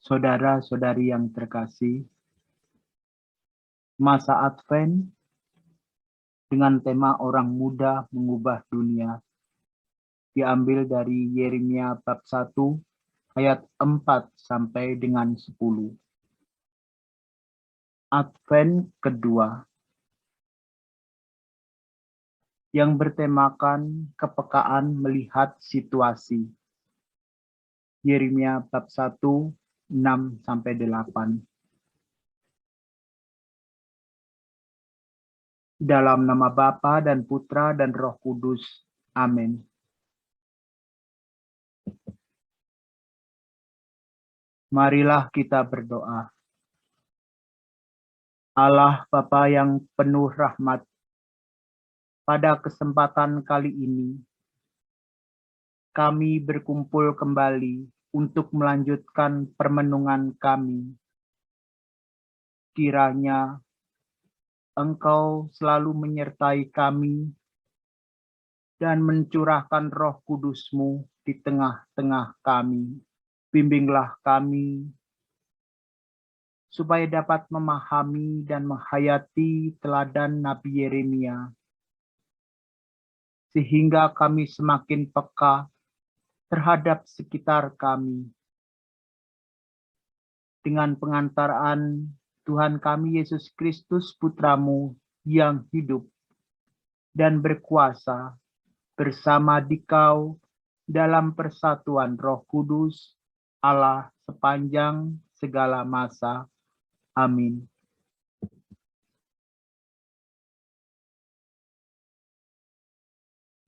Saudara-saudari yang terkasih, masa Advent dengan tema orang muda mengubah dunia diambil dari Yeremia bab 1 ayat 4 sampai dengan 10. Advent kedua yang bertemakan kepekaan melihat situasi. Yeremia bab 1 6 sampai 8. Dalam nama Bapa dan Putra dan Roh Kudus. Amin. Marilah kita berdoa. Allah Bapa yang penuh rahmat, pada kesempatan kali ini kami berkumpul kembali untuk melanjutkan permenungan kami. Kiranya Engkau selalu menyertai kami dan mencurahkan Roh Kudus-Mu di tengah-tengah kami. Bimbinglah kami supaya dapat memahami dan menghayati teladan Nabi Yeremia, sehingga kami semakin peka terhadap sekitar kami. Dengan pengantaran Tuhan kami Yesus Kristus Putra-Mu yang hidup dan berkuasa bersama Dikau dalam persatuan Roh Kudus, Allah sepanjang segala masa. Amin.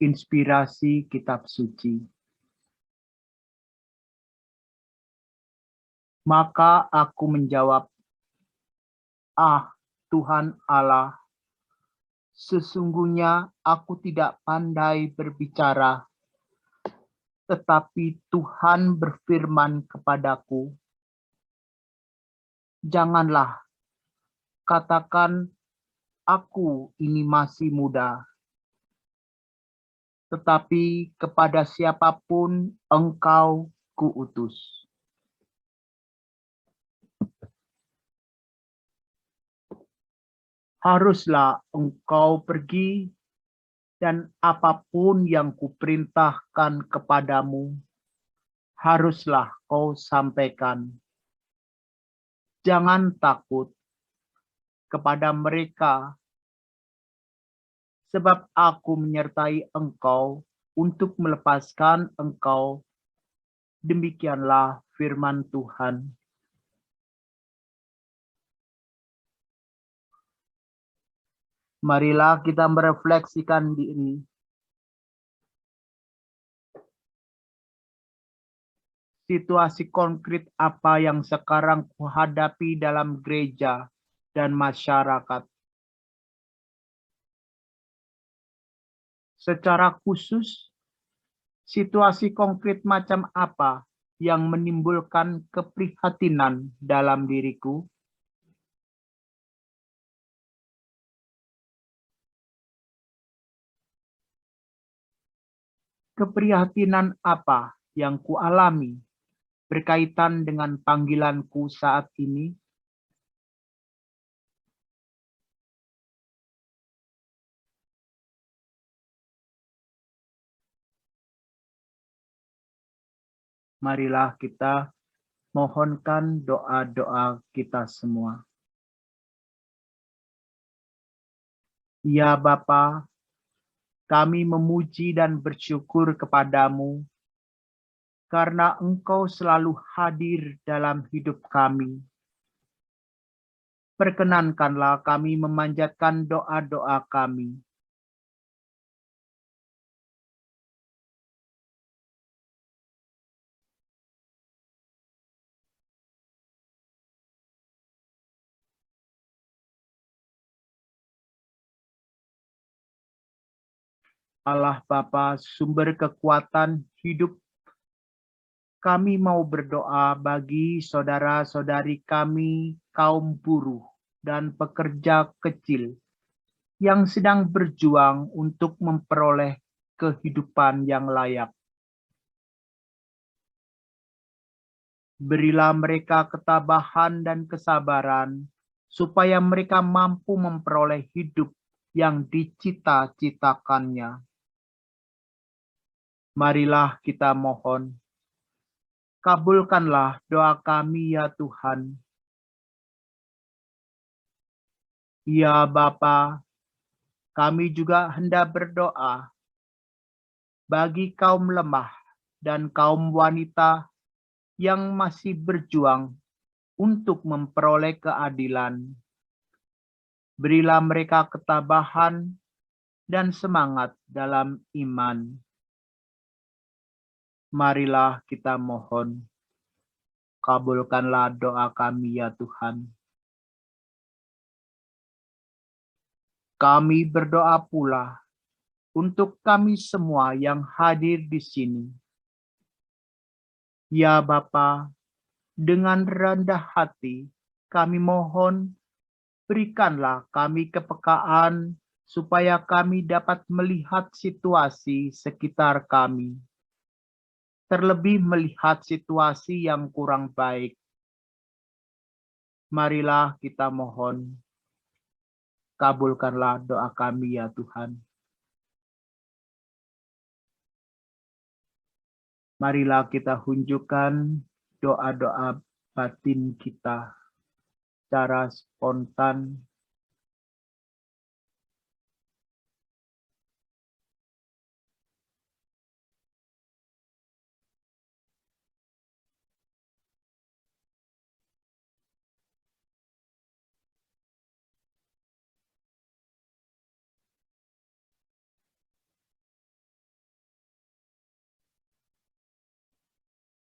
Inspirasi Kitab Suci. Maka aku menjawab, "Ah, Tuhan Allah, sesungguhnya aku tidak pandai berbicara, tetapi Tuhan berfirman kepadaku, janganlah katakan aku ini masih muda, tetapi kepada siapapun engkau kuutus." Haruslah engkau pergi, dan apapun yang kuperintahkan kepadamu, haruslah kau sampaikan. Jangan takut kepada mereka, sebab aku menyertai engkau untuk melepaskan engkau. Demikianlah firman Tuhan. Marilah kita merefleksikan diri. Situasi konkret apa yang sekarang kuhadapi dalam gereja dan masyarakat? Secara khusus, situasi konkret macam apa yang menimbulkan keprihatinan dalam diriku? Keprihatinan apa yang kualami berkaitan dengan panggilanku saat ini? Marilah kita mohonkan doa-doa kita semua. Ya Bapa, kami memuji dan bersyukur kepadamu karena Engkau selalu hadir dalam hidup kami. Perkenankanlah kami memanjatkan doa-doa kami. Allah Bapa, sumber kekuatan hidup, kami mau berdoa bagi saudara-saudari kami, kaum buruh dan pekerja kecil yang sedang berjuang untuk memperoleh kehidupan yang layak. Berilah mereka ketabahan dan kesabaran, supaya mereka mampu memperoleh hidup yang dicita-citakannya. Marilah kita mohon. Kabulkanlah doa kami ya Tuhan. Ya Bapa, kami juga hendak berdoa bagi kaum lemah dan kaum wanita yang masih berjuang untuk memperoleh keadilan. Berilah mereka ketabahan dan semangat dalam iman. Marilah kita mohon. Kabulkanlah doa kami ya Tuhan. Kami berdoa pula untuk kami semua yang hadir di sini. Ya Bapa, dengan rendah hati kami mohon, berikanlah kami kepekaan supaya kami dapat melihat situasi sekitar kami. Terlebih melihat situasi yang kurang baik. Marilah kita mohon. Kabulkanlah doa kami ya Tuhan. Marilah kita tunjukkan doa-doa batin kita secara spontan.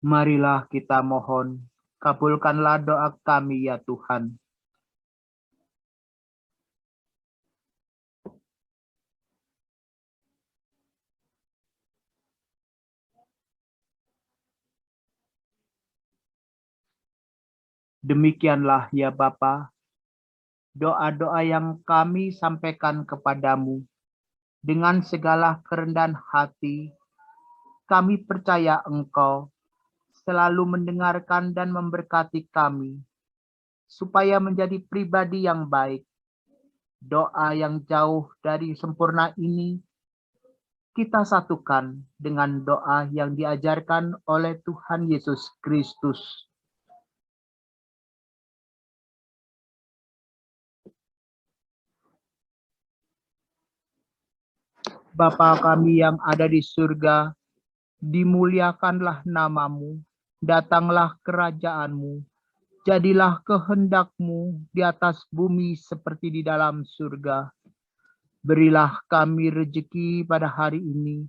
Marilah kita mohon. Kabulkanlah doa kami ya Tuhan. Demikianlah ya Bapa, doa-doa yang kami sampaikan kepadamu dengan segala kerendahan hati, kami percaya Engkau selalu mendengarkan dan memberkati kami, supaya menjadi pribadi yang baik. Doa yang jauh dari sempurna ini, kita satukan dengan doa yang diajarkan oleh Tuhan Yesus Kristus. Bapa kami yang ada di surga, dimuliakanlah namamu, datanglah kerajaanmu, jadilah kehendakmu di atas bumi seperti di dalam surga. Berilah kami rejeki pada hari ini,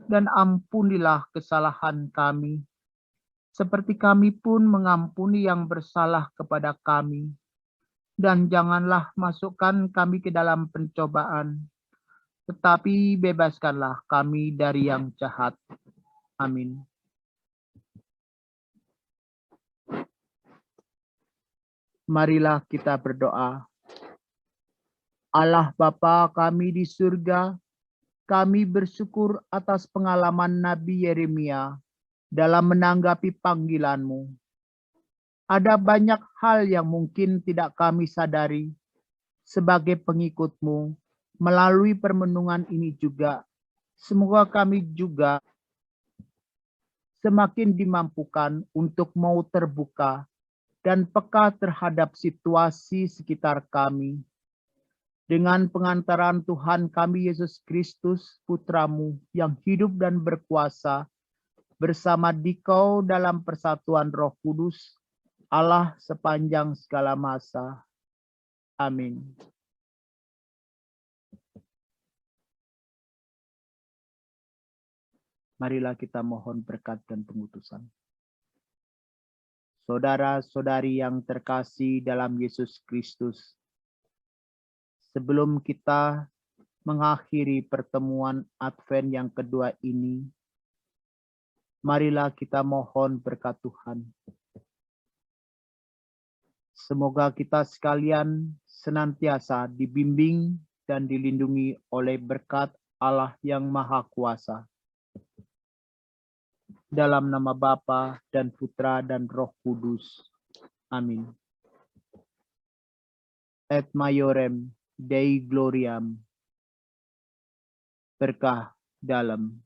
dan ampunilah kesalahan kami, seperti kami pun mengampuni yang bersalah kepada kami. Dan janganlah masukkan kami ke dalam pencobaan, tetapi bebaskanlah kami dari yang jahat. Amin. Marilah kita berdoa. Allah Bapa kami di surga, kami bersyukur atas pengalaman Nabi Yeremia dalam menanggapi panggilan-Mu. Ada banyak hal yang mungkin tidak kami sadari sebagai pengikut-Mu melalui permenungan ini juga. Semoga kami juga semakin dimampukan untuk mau terbuka dan peka terhadap situasi sekitar kami. Dengan pengantaran Tuhan kami Yesus Kristus, Putra-Mu yang hidup dan berkuasa, bersama Dikau dalam persatuan Roh Kudus, Allah sepanjang segala masa. Amin. Marilah kita mohon berkat dan pengutusan. Saudara-saudari yang terkasih dalam Yesus Kristus, sebelum kita mengakhiri pertemuan Advent yang kedua ini, marilah kita mohon berkat Tuhan. Semoga kita sekalian senantiasa dibimbing dan dilindungi oleh berkat Allah yang Maha Kuasa. Dalam nama Bapa dan Putra dan Roh Kudus. Amin. Et Maiorem Dei Gloriam. Berkah dalam